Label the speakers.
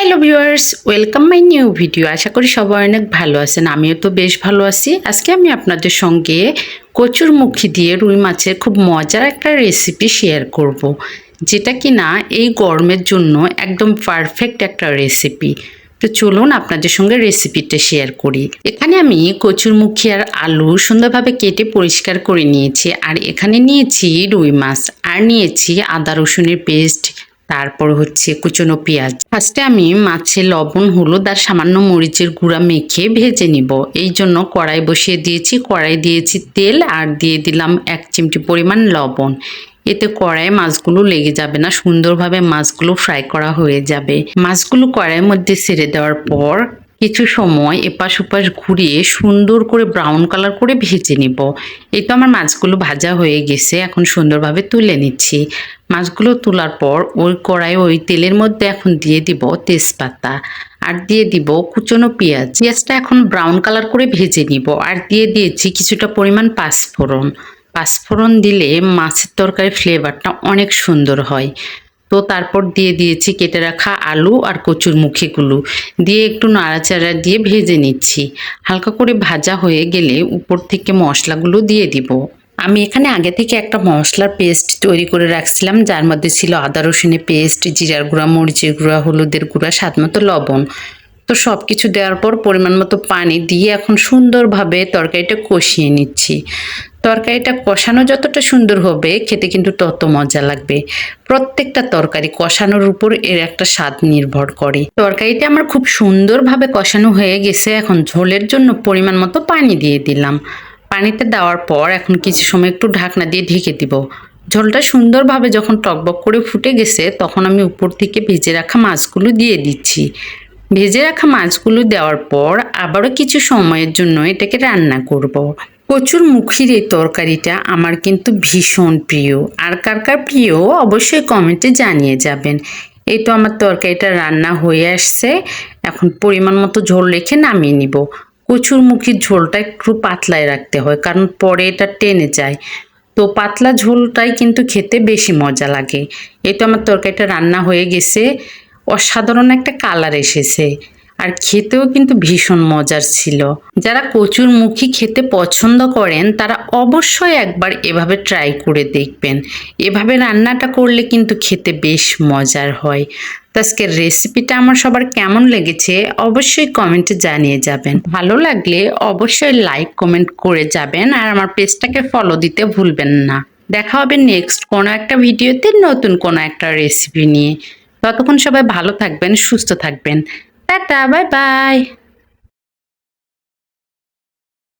Speaker 1: Hello viewers, welcome my new video. আশা করি সবাই অনেক ভালো আছেন। আমিও তো বেশ ভালো আছি। আজকে আমি আপনাদের সঙ্গে কচুরমুখী দিয়ে রুই মাছের খুব মজার একটা রেসিপি শেয়ার করব, যেটা কিনা এই গরমের জন্য একদম পারফেক্ট একটা রেসিপি। তো চলুন আপনাদের সঙ্গে রেসিপিটা শেয়ার করি। এখানে আমি কচুরমুখী আর আলু সুন্দরভাবে কেটে পরিষ্কার করে নিয়েছি, আর এখানে নিয়েছি রুই মাছ, আর নিয়েছি আদা রসুনের পেস্ট, তারপর হচ্ছে কুচনো পেঁয়াজ। ফার্স্টে আমি মাছে লবণ, হলুদ আর সামান্য মরিচের গুঁড়া মেখে ভেজে নিব। এই জন্য কড়াই বসিয়ে দিয়েছি। কড়াই দিয়েছি তেল, আর দিয়ে দিলাম 1 চিমটি পরিমাণ লবণ। এতে কড়াইয়ে মাছগুলো লেগে যাবে না, সুন্দরভাবে মাছগুলো ফ্রাই করা হয়ে যাবে। মাছগুলো কড়াইয়ের মধ্যে ছেড়ে দেওয়ার পর কিছু সময় এপাশ ওপাশ ঘুরিয়ে সুন্দর করে ব্রাউন কালার করে ভেজে নিব। এই তো আমার মাছগুলো ভাজা হয়ে গেছে, এখন সুন্দরভাবে তুলে নিচ্ছি। মাছগুলো তোলার পর ওই কড়াই ওই তেলের মধ্যে এখন দিয়ে দিব তেজপাতা, আর দিয়ে দিব কুচনো পেঁয়াজ। পেঁয়াজটা এখন ব্রাউন কালার করে ভেজে নিব, আর দিয়ে দিয়েছি কিছুটা পরিমাণ পাঁচফোড়ন। পাঁচফোড়ন দিলে মাছের তরকারি ফ্লেভারটা অনেক সুন্দর হয়। তো তারপর দিয়ে দিয়েছি কেটে রাখা আলু আর কচুরমুখীগুলো, দিয়ে একটু নাড়াচাড়া দিয়ে ভেজে নিচ্ছি। হালকা করে ভাজা হয়ে গেলে উপর থেকে মশলাগুলো দিয়ে দিব। আমি এখানে আগে থেকে একটা মশলার পেস্ট তৈরি করে রাখছিলাম, যার মধ্যে ছিল আদা রসুনের পেস্ট, জিরার গুঁড়া, মরিচের গুঁড়া, হলুদের গুঁড়া, স্বাদমতো লবণ। তো সব কিছু দেওয়ার পর পরিমাণ মতো পানি দিয়ে এখন সুন্দরভাবে তরকারিটা কষিয়ে নিচ্ছি। তরকারিটা কষানো যতটা সুন্দর হবে, খেতে কিন্তু তত মজা লাগবে। প্রত্যেকটা তরকারি কষানোর উপর এর একটা স্বাদ নির্ভর করে। তরকারিটা আমার খুব সুন্দরভাবে কষানো হয়ে গেছে। এখন ঝোলের জন্য পরিমাণ মতো পানি দিয়ে দিলাম। পানিতে দেওয়ার পর এখন কিছু সময় একটু ঢাকনা দিয়ে ঢেকে দিব। ঝোলটা সুন্দরভাবে যখন টকবক করে ফুটে গেছে, তখন আমি উপর থেকে ভেজে রাখা মাছগুলো দিয়ে দিচ্ছি। ভেজে রাখা মাছগুলো দেওয়ার পর আবারও কিছু সময়ের জন্য এটাকে রান্না করব। কচুরমুখীর এই তরকারিটা আমার কিন্তু ভীষণ প্রিয়, আর কার কার প্রিয় অবশ্যই কমেন্টে জানিয়ে যাবেন। এই তো আমার তরকারিটা রান্না হয়ে আসছে। এখন পরিমাণ মতো ঝোল রেখে নামিয়ে নিব। কচুরমুখীর ঝোলটা একটু পাতলায় রাখতে হয়, কারণ পরে এটা টেনে যায়। তো পাতলা ঝোলটাই কিন্তু খেতে বেশি মজা লাগে। এই তো আমার তরকারিটা রান্না হয়ে গেছে। অসাধারণ একটা কালার এসেছে, আর খেতেও কিন্তু ভীষণ মজার ছিল। যারা কচুরমুখী খেতে পছন্দ করেন তারা অবশ্যই একবার এভাবে ট্রাই করে দেখবেন। এভাবে রান্নাটা করলে কিন্তু খেতে বেশ মজার হয়। তো আজকের রেসিপিটা আমার সবার কেমন লেগেছে অবশ্যই কমেন্টে জানিয়ে যাবেন। ভালো লাগলে অবশ্যই লাইক কমেন্ট করে যাবেন, আর আমার পেজটাকে ফলো দিতে ভুলবেন না। দেখা হবে নেক্সট কোনো একটা ভিডিওতে নতুন কোনো একটা রেসিপি নিয়ে। ততক্ষণ সবাই ভালো থাকবেন, সুস্থ থাকবেন। Tata, bye bye.